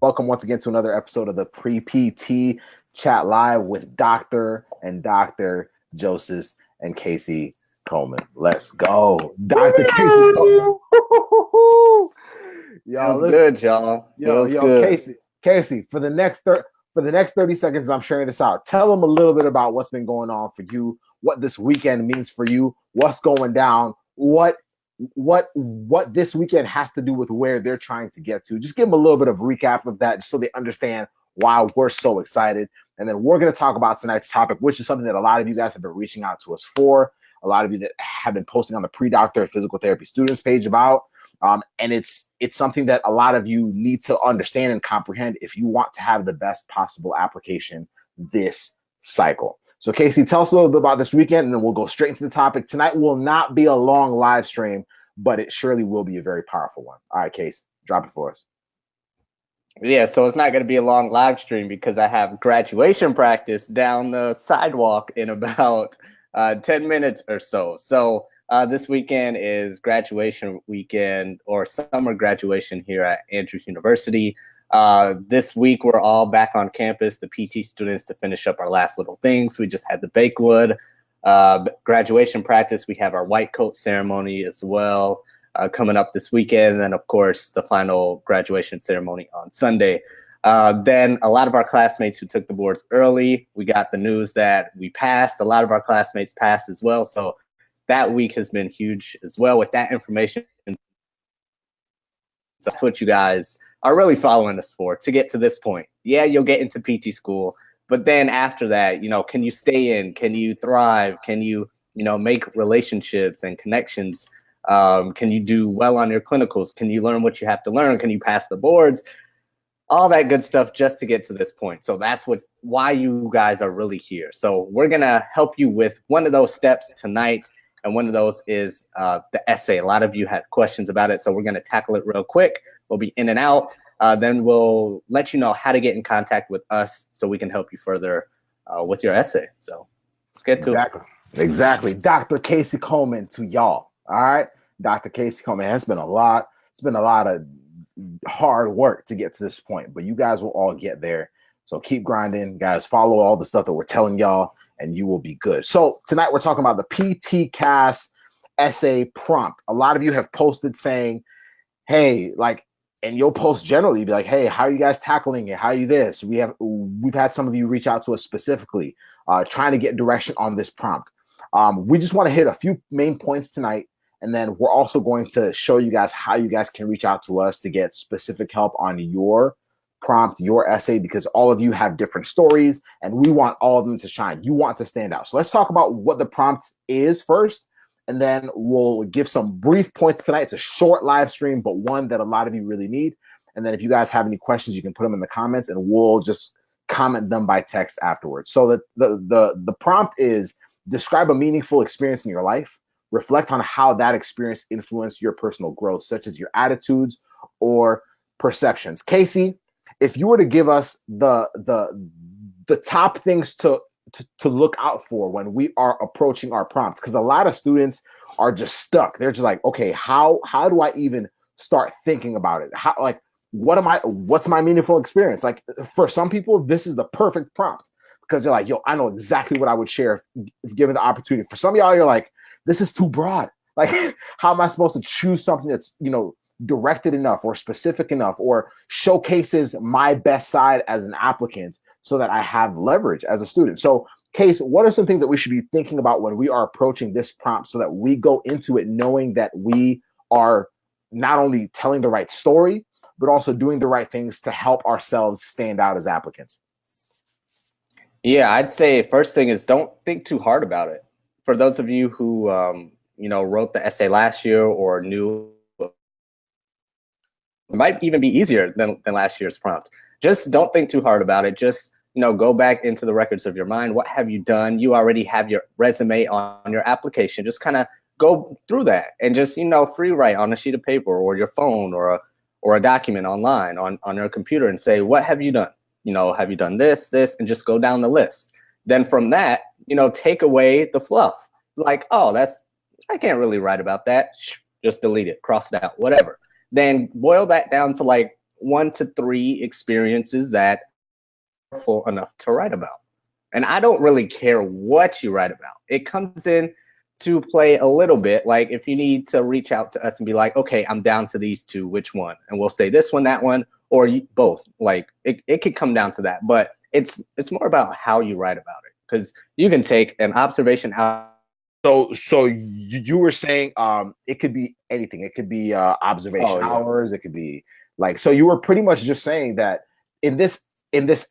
Welcome once again to another episode of the Pre-PT Chat Live with Dr. Joseph and Casey Coleman. Let's go. Dr. Casey Coleman. Yo, Feels listen. good, y'all. Feels good. Casey, for the next 30 seconds, I'm sharing this out. Tell them a little bit about what's been going on for you, what this weekend means for you, what's going down, what this weekend has to do with where they're trying to get to. Just give them a little bit of recap of that just so they understand why we're so excited. And then we're going to talk about tonight's topic, which is something that a lot of you guys have been reaching out to us for. A lot of you that have been posting on the Pre-Doctor Physical Therapy Students page about. And it's something that a lot of you need to understand and comprehend if you want to have the best possible application this cycle. So Casey, tell us a little bit about this weekend, and then we'll go straight into the topic. Tonight will not be a long live stream, but it surely will be a very powerful one. All right, Casey, drop it for us. Yeah, so it's not going to be a long live stream because I have graduation practice down the sidewalk in about 10 minutes or so. So this weekend is graduation weekend or summer graduation here at Andrews University. This week, we're all back on campus, the PT students, to finish up our last little things. We just had the Bakewood graduation practice. We have our white coat ceremony as well coming up this weekend. And then, of course, the final graduation ceremony on Sunday. Then a lot of our classmates who took the boards early, we got the news that we passed. A lot of our classmates passed as well. So that week has been huge as well with that information. So that's what you guys are really following us for, to get to this point. Yeah, you'll get into PT school, but then after that, can you stay in? Can you thrive? Can you, make relationships and connections? Can you do well on your clinicals? Can you learn what you have to learn? Can you pass the boards? All that good stuff just to get to this point. So that's why you guys are really here. So we're going to help you with one of those steps tonight. And one of those is the essay. A lot of you had questions about it, so we're going to tackle it real quick. We'll be in and out. Then we'll let you know how to get in contact with us so we can help you further with your essay. So let's get to it. Exactly. Dr. Casey Coleman to y'all. All right. Dr. Casey Coleman, it's been a lot of hard work to get to this point, but you guys will all get there. So keep grinding, guys. Follow all the stuff that we're telling y'all, and you will be good. So tonight we're talking about the PTCAS essay prompt. A lot of you have posted saying, hey, and you'll post generally, be like, hey, how are you guys tackling it? How are you this? We've had some of you reach out to us specifically, trying to get direction on this prompt. We just want to hit a few main points tonight, and then we're also going to show you guys how you guys can reach out to us to get specific help on your prompt, your essay, because all of you have different stories and we want all of them to shine. You want to stand out. So let's talk about what the prompt is first, and then we'll give some brief points tonight. It's a short live stream, but one that a lot of you really need. And then if you guys have any questions, you can put them in the comments and we'll just comment them by text afterwards. So the prompt is: describe a meaningful experience in your life. Reflect on how that experience influenced your personal growth, such as your attitudes or perceptions. Casey, if you were to give us the top things to look out for when we are approaching our prompts, because a lot of students are just stuck. They're just like, okay, how do I even start thinking about it? What's my meaningful experience? Like, for some people, this is the perfect prompt because they're like, yo, I know exactly what I would share if given the opportunity. For some of y'all, you're like, this is too broad. Like, how am I supposed to choose something that's, directed enough or specific enough or showcases my best side as an applicant so that I have leverage as a student? So, Case, what are some things that we should be thinking about when we are approaching this prompt so that we go into it knowing that we are not only telling the right story, but also doing the right things to help ourselves stand out as applicants? Yeah, I'd say first thing is don't think too hard about it. For those of you who, wrote the essay last year or knew, it might even be easier than last year's prompt. Just don't think too hard about it. Just, go back into the records of your mind. What have you done? You already have your resume on your application. Just kind of go through that and just, free write on a sheet of paper or your phone or a document online on your computer and say, what have you done? Have you done this, and just go down the list. Then from that, take away the fluff. Like, oh, I can't really write about that. Just delete it, cross it out, whatever. Then boil that down to like 1 to 3 experiences that are full enough to write about. And I don't really care what you write about. It comes in to play a little bit. Like if you need to reach out to us and be like, okay, I'm down to these two, which one? And we'll say this one, that one, or both. Like it could come down to that. But it's more about how you write about it. Because you can take an observation out. So you were saying it could be anything. It could be observation hours. It could be like, so you were pretty much just saying that in this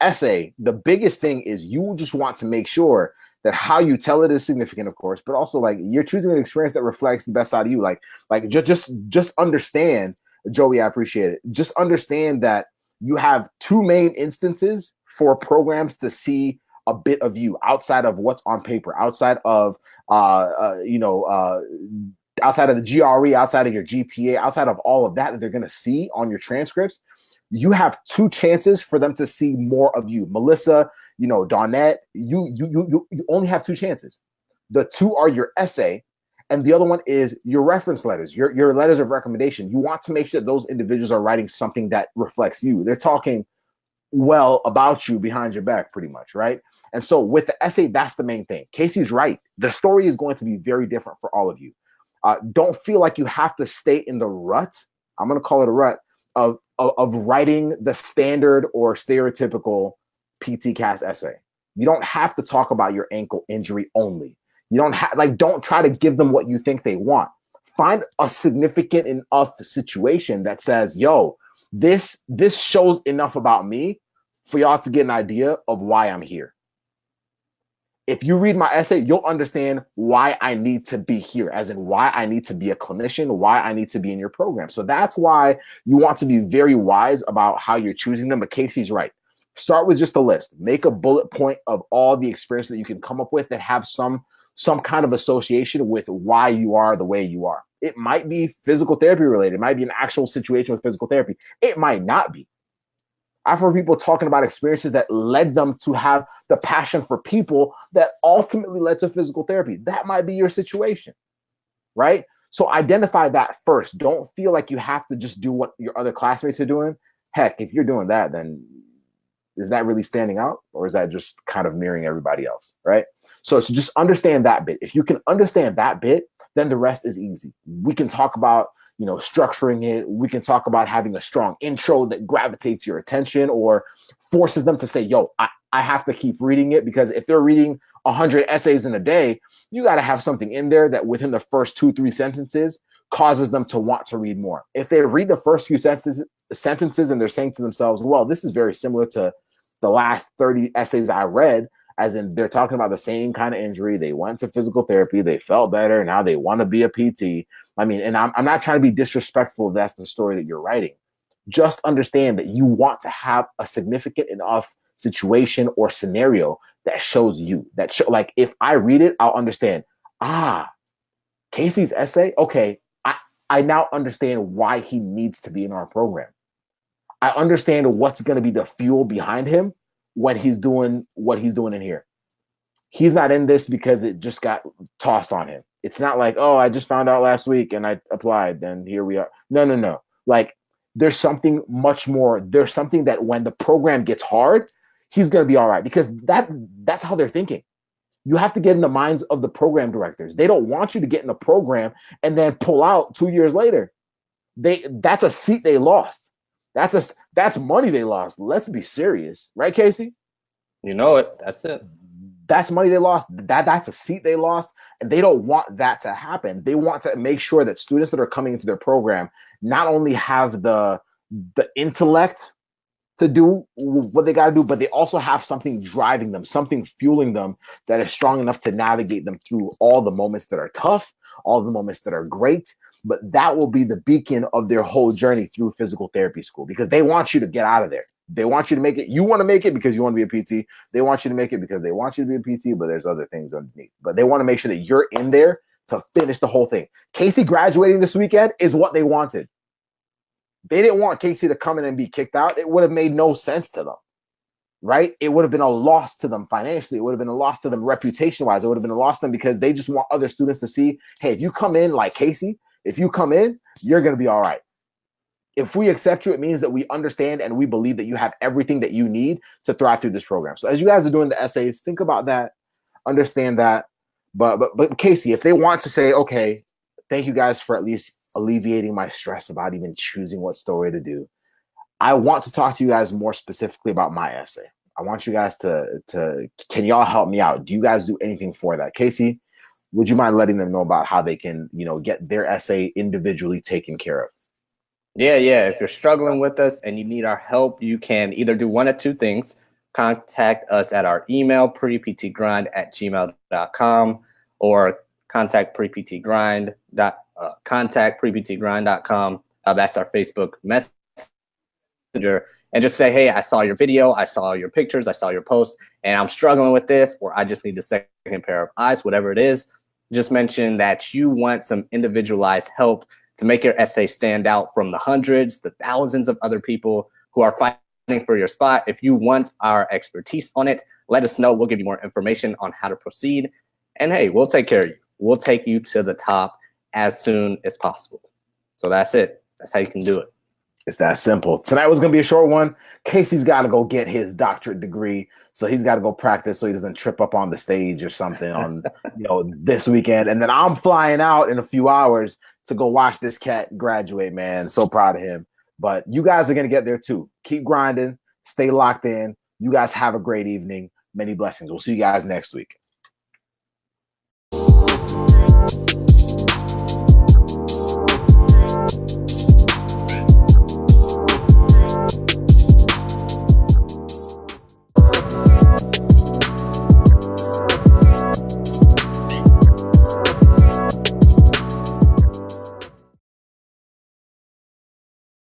essay, the biggest thing is you just want to make sure that how you tell it is significant, of course, but also like you're choosing an experience that reflects the best side of you. Like just understand, Joey, I appreciate it. Just understand that you have two main instances for programs to see a bit of you outside of what's on paper, outside of outside of the GRE, outside of your GPA, outside of all of that they're going to see on your transcripts. You have two chances for them to see more of you. Melissa, Dawnette, you only have two chances. The two are your essay, and the other one is your reference letters, your letters of recommendation. You want to make sure that those individuals are writing something that reflects you. They're talking well about you behind your back, pretty much, right? And so with the essay, that's the main thing. Casey's right. The story is going to be very different for all of you. Don't feel like you have to stay in the rut. I'm going to call it a rut of writing the standard or stereotypical PTCAS essay. You don't have to talk about your ankle injury only. You don't don't try to give them what you think they want. Find a significant enough situation that says, yo, this shows enough about me for y'all to get an idea of why I'm here. If you read my essay, you'll understand why I need to be here, as in why I need to be a clinician, why I need to be in your program. So that's why you want to be very wise about how you're choosing them. But Casey's right. Start with just a list. Make a bullet point of all the experience that you can come up with that have some kind of association with why you are the way you are. It might be physical therapy related. It might be an actual situation with physical therapy. It might not be. I've heard people talking about experiences that led them to have the passion for people that ultimately led to physical therapy. That might be your situation, right? So identify that first. Don't feel like you have to just do what your other classmates are doing. Heck, if you're doing that, then is that really standing out, or is that just kind of mirroring everybody else, right? So just understand that bit. If you can understand that bit, then the rest is easy. We can talk about structuring it. We can talk about having a strong intro that gravitates your attention or forces them to say, yo, I have to keep reading it, because if they're reading 100 essays in a day, you got to have something in there that within the first 2-3 sentences causes them to want to read more. If they read the first few sentences and they're saying to themselves, well, this is very similar to the last 30 essays I read, as in they're talking about the same kind of injury. They went to physical therapy. They felt better. Now they want to be a PT. I mean, and I'm not trying to be disrespectful if that's the story that you're writing. Just understand that you want to have a significant enough situation or scenario that shows you, like if I read it, I'll understand. Casey's essay. Okay. I now understand why he needs to be in our program. I understand what's going to be the fuel behind him when he's doing what he's doing in here. He's not in this because it just got tossed on him. It's not like, oh, I just found out last week and I applied, then here we are. No. Like there's something much more. There's something that when the program gets hard, he's going to be all right, because that's how they're thinking. You have to get in the minds of the program directors. They don't want you to get in the program and then pull out 2 years later. That's a seat they lost. That's money they lost. Let's be serious. Right, Casey? You know it. That's it. That's money they lost. That's a seat they lost. And they don't want that to happen. They want to make sure that students that are coming into their program not only have the intellect to do what they got to do, but they also have something driving them, something fueling them that is strong enough to navigate them through all the moments that are tough, all the moments that are great. But that will be the beacon of their whole journey through physical therapy school, because they want you to get out of there. They want you to make it. You want to make it because you want to be a PT. They want you to make it because they want you to be a PT, but there's other things underneath. But they want to make sure that you're in there to finish the whole thing. Casey graduating this weekend is what they wanted. They didn't want Casey to come in and be kicked out. It would have made no sense to them, right? It would have been a loss to them financially. It would have been a loss to them reputation-wise. It would have been a loss to them because they just want other students to see, hey, if you come in like Casey, if you come in, you're going to be all right. If we accept you, it means that we understand and we believe that you have everything that you need to thrive through this program. So as you guys are doing the essays, think about that, understand that. But Casey, if they want to say, okay, thank you guys for at least alleviating my stress about even choosing what story to do, I want to talk to you guys more specifically about my essay. I want you guys to can y'all help me out? Do you guys do anything for that? Casey, would you mind letting them know about how they can, get their essay individually taken care of? Yeah. If you're struggling with us and you need our help, you can either do one of two things. Contact us at our email, preptgrind@gmail.com, or contact preptgrind.com. That's our Facebook messenger. And just say, hey, I saw your video, I saw your pictures, I saw your post, and I'm struggling with this, or I just need a second pair of eyes, whatever it is. Just mention that you want some individualized help to make your essay stand out from the hundreds, the thousands of other people who are fighting for your spot. If you want our expertise on it, let us know. We'll give you more information on how to proceed. And hey, we'll take care of you. We'll take you to the top as soon as possible. So that's it. That's how you can do it. It's that simple. Tonight was going to be a short one. Casey's got to go get his doctorate degree, so he's got to go practice so he doesn't trip up on the stage or something on this weekend. And then I'm flying out in a few hours to go watch this cat graduate, man. So proud of him. But you guys are going to get there too. Keep grinding. Stay locked in. You guys have a great evening. Many blessings. We'll see you guys next week.